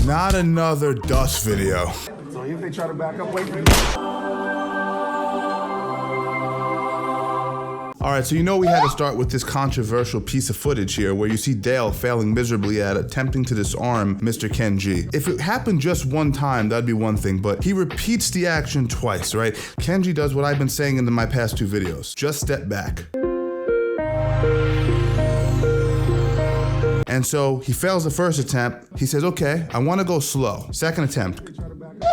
Not another dust video. So if they try to back up, wait. All right, so you know we had to start with this controversial piece of footage here where you see Dale failing miserably at attempting to disarm Mr. Ken G. If it happened just one time, that'd be one thing, but he repeats the action twice, right? Ken G does what I've been saying in my past 2 videos. Just step back. And so he fails the first attempt. He says, okay, I want to go slow. Second attempt.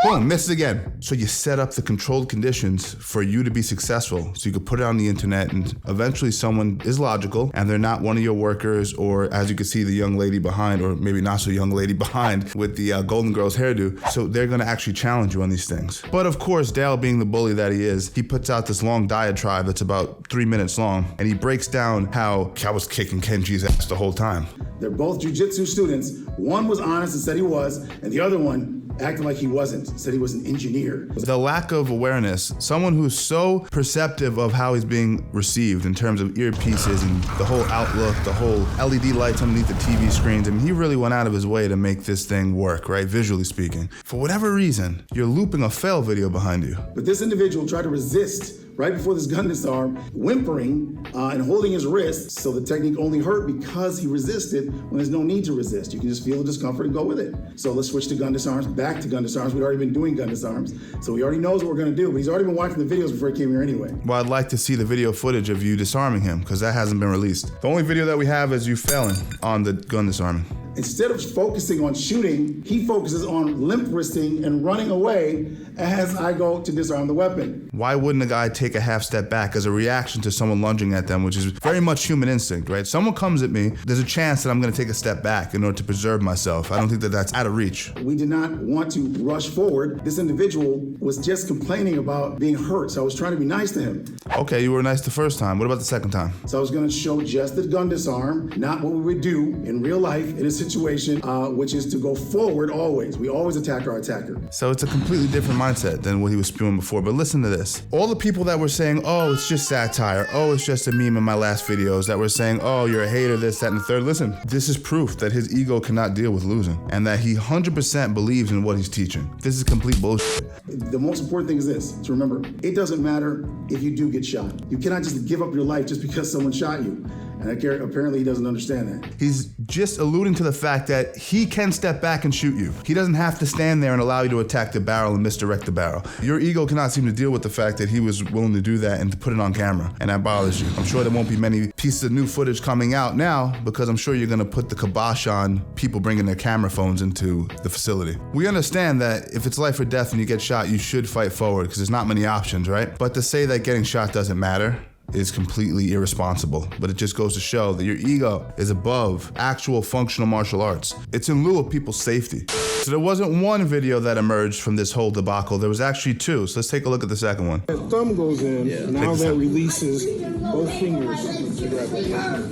Boom, misses again. So you set up the controlled conditions for you to be successful so you could put it on the internet and eventually someone is logical and they're not one of your workers, or as you can see the young lady behind, or maybe not so young lady behind with the Golden Girls hairdo. So they're gonna actually challenge you on these things. But of course, Dale being the bully that he is, he puts out this long diatribe that's about 3 minutes long and he breaks down how I was kicking Ken G's ass the whole time. They're both jiu-jitsu students. One was honest and said he was, and the other one acted like he wasn't, said he was an engineer. The lack of awareness, someone who's so perceptive of how he's being received in terms of earpieces and the whole outlook, the whole LED lights underneath the TV screens. I mean, he really went out of his way to make this thing work, right? Visually speaking. For whatever reason, you're looping a fail video behind you. But this individual tried to resist right before this gun disarm, whimpering and holding his wrist. So the technique only hurt because he resisted when there's no need to resist. You can just feel the discomfort and go with it. So let's switch to gun disarms, back to gun disarms. We'd already been doing gun disarms. So he already knows what we're gonna do, but he's already been watching the videos before he came here anyway. Well, I'd like to see the video footage of you disarming him because that hasn't been released. The only video that we have is you failing on the gun disarming. Instead of focusing on shooting, he focuses on limp wristing and running away as I go to disarm the weapon. Why wouldn't a guy take a half step back as a reaction to someone lunging at them, which is very much human instinct, right? Someone comes at me, there's a chance that I'm gonna take a step back in order to preserve myself. I don't think that that's out of reach. We did not want to rush forward. This individual was just complaining about being hurt, so I was trying to be nice to him. Okay, you were nice the first time. What about the second time? So I was gonna show just the gun disarm, not what we would do in real life in a situation, which is to go forward always. We always attack our attacker. So it's a completely different mindset than what he was spewing before. But listen to this. All the people that were saying, oh, it's just satire, oh, it's just a meme in my last videos, that were saying, oh, you're a hater, this, that, and the third. Listen, this is proof that his ego cannot deal with losing and that he 100% believes in what he's teaching. This is complete bullshit. The most important thing is this, to remember, it doesn't matter if you do get shot. You cannot just give up your life just because someone shot you. And apparently he doesn't understand that. He's just alluding to the fact that he can step back and shoot you. He doesn't have to stand there and allow you to attack the barrel and misdirect the barrel. Your ego cannot seem to deal with the fact that he was willing to do that and to put it on camera, and that bothers you. I'm sure there won't be many pieces of new footage coming out now because I'm sure you're gonna put the kibosh on people bringing their camera phones into the facility. We understand that if it's life or death and you get shot, you should fight forward because there's not many options, right? But to say that getting shot doesn't matter is completely irresponsible, but it just goes to show that your ego is above actual functional martial arts. It's in lieu of people's safety. So there wasn't one video that emerged from this whole debacle, there was actually 2. So let's take a look at the second one. The thumb goes in, now that releases both fingers together.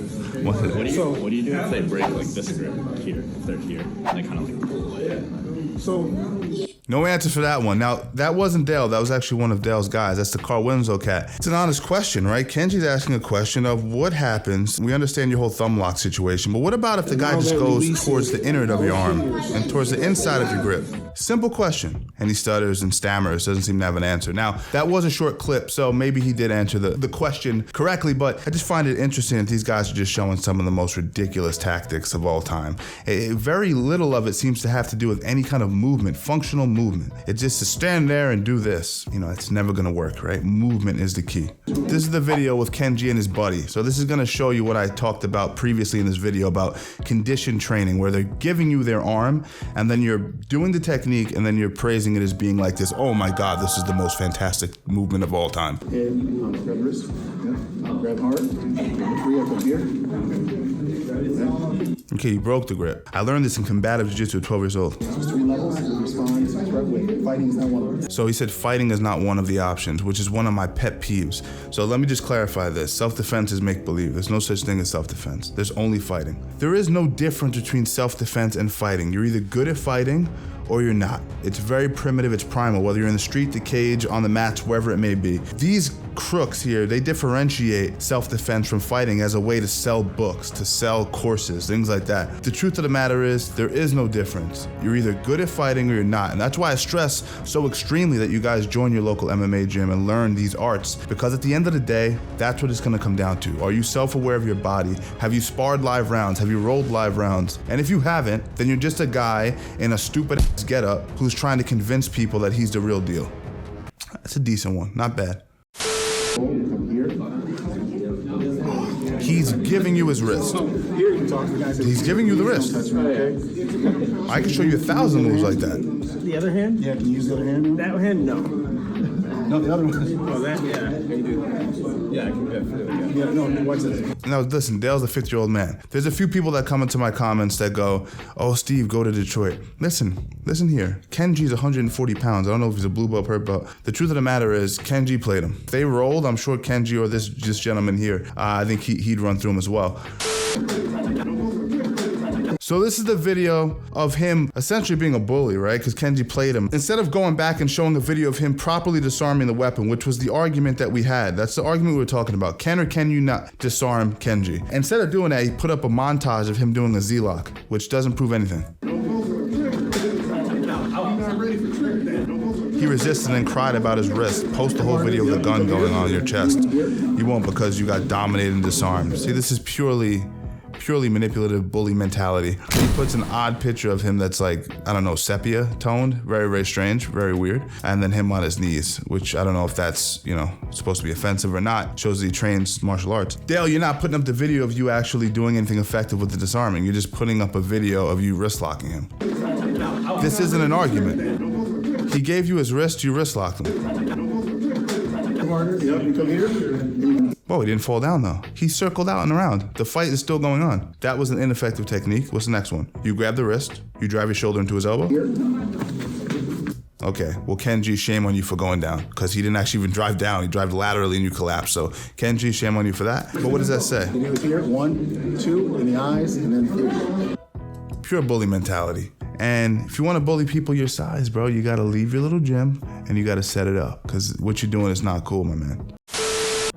What do you do if they break like this grip here, if they're here, and they kind of like pull away? So, no answer for that one. Now, that wasn't Dale, that was actually one of Dale's guys. That's the Carl Winslow cat. It's an honest question, right? Kenji's asking a question of what happens. We understand your whole thumb lock situation, but what about if the guy just goes towards the innard of your arm and towards the inside of your grip? Simple question. And he stutters and stammers, doesn't seem to have an answer. Now, that was a short clip, so maybe he did answer the question correctly, but I just find it interesting that these guys are just showing some of the most ridiculous tactics of all time. Very little of it seems to have to do with any kind of movement, functional movement. It's just to stand there and do this. You know, it's never gonna work, right? Movement is the key. This is the video with Kenji and his buddy. So this is gonna show you what I talked about previously in this video about condition training, where they're giving you their arm and then you're doing the technique and then you're praising it as being like this, oh my God, this is the most fantastic movement of all time. And grab wrist, grab hard, free up here. Okay, you broke the grip. I learned this in combative jiu-jitsu at 12 years old. There's 3 levels, respond, threat weight. Fighting is not one of them. So he said fighting is not one of the options, which is one of my pet peeves. So let me just clarify this. Self-defense is make-believe. There's no such thing as self-defense. There's only fighting. There is no difference between self-defense and fighting. You're either good at fighting or you're not. It's very primitive, it's primal, whether you're in the street, the cage, on the mats, wherever it may be. These crooks here, they differentiate self-defense from fighting as a way to sell books, to sell courses, things like that. The truth of the matter is, there is no difference. You're either good at fighting or you're not. And that's why I stress so extremely that you guys join your local MMA gym and learn these arts, because at the end of the day, that's what it's gonna come down to. Are you self-aware of your body? Have you sparred live rounds? Have you rolled live rounds? And if you haven't, then you're just a guy in a stupid ass getup who's trying to convince people that he's the real deal. That's a decent one, not bad. He's giving you his wrist. He's giving you the wrist. I can show you 1,000 moves like that. The other hand? Yeah, can you use the other hand? That hand, no. No, the other one. Oh, that, yeah. Yeah, I can definitely. Yeah, no, watch this. Now listen, Dale's a 50-year-old man. There's a few people that come into my comments that go, oh, Steve, go to Detroit. Listen here. Kenji's 140 pounds. I don't know if he's a blue belt, purple belt. The truth of the matter is, Kenji played him. If they rolled, I'm sure Kenji or this gentleman here, I think he'd run through him as well. So this is the video of him essentially being a bully, right? Because Kenji played him. Instead of going back and showing a video of him properly disarming the weapon, which was the argument that we had. That's the argument we were talking about. Can or can you not disarm Kenji? Instead of doing that, he put up a montage of him doing a Z-lock, which doesn't prove anything. He resisted and cried about his wrist. Post the whole video of the gun going on your chest. You won't, because you got dominated and disarmed. See, this is purely manipulative bully mentality. He puts an odd picture of him that's like, I don't know, sepia toned, very, very strange, very weird. And then him on his knees, which I don't know if that's, supposed to be offensive or not. Shows that he trains martial arts. Dale, you're not putting up the video of you actually doing anything effective with the disarming. You're just putting up a video of you wrist locking him. This isn't an argument. He gave you his wrist, you wrist locked him. You come here. Whoa, he didn't fall down though. He circled out and around. The fight is still going on. That was an ineffective technique. What's the next one? You grab the wrist, you drive your shoulder into his elbow. Okay, well Kenji, shame on you for going down, because he didn't actually even drive down. He drove laterally and you collapsed. So Kenji, shame on you for that. But what does that say? You do it here, 1, 2, in the eyes, and then 3. Pure bully mentality. And if you want to bully people your size, bro, you got to leave your little gym and you got to set it up, because what you're doing is not cool, my man.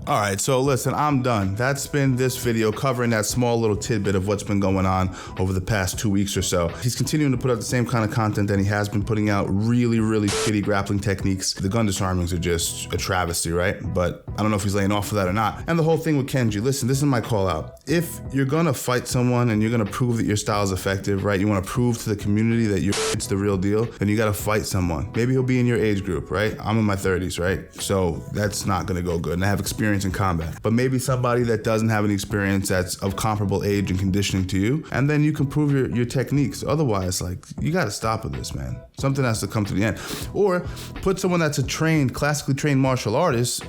All right, so listen, I'm done. That's been this video covering that small little tidbit of what's been going on over the past 2 weeks or so. He's continuing to put out the same kind of content that he has been putting out, really, really shitty grappling techniques. The gun disarmings are just a travesty, right? But I don't know if he's laying off for that or not. And the whole thing with Kenji, listen, this is my call out. If you're gonna fight someone and you're gonna prove that your style is effective, right? You wanna prove to the community that it's the real deal, then you gotta fight someone. Maybe he'll be in your age group, right? I'm in my 30s, right? So that's not gonna go good. And I have experience in combat, but maybe somebody that doesn't have any experience, that's of comparable age and conditioning to you, and then you can prove your techniques. Otherwise, like, you got to stop with this, man. Something has to come to the end. Or put someone that's a classically trained martial artist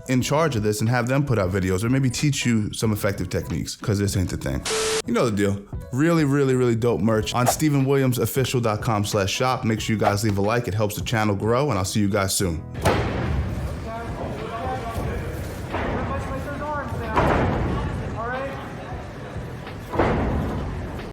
in charge of this and have them put out videos, or maybe teach you some effective techniques, because this ain't the thing. You know the deal. Really, really, really dope merch on StephenWilliamsOfficial.com/shop. Make sure you guys leave a like. It helps the channel grow, and I'll see you guys soon.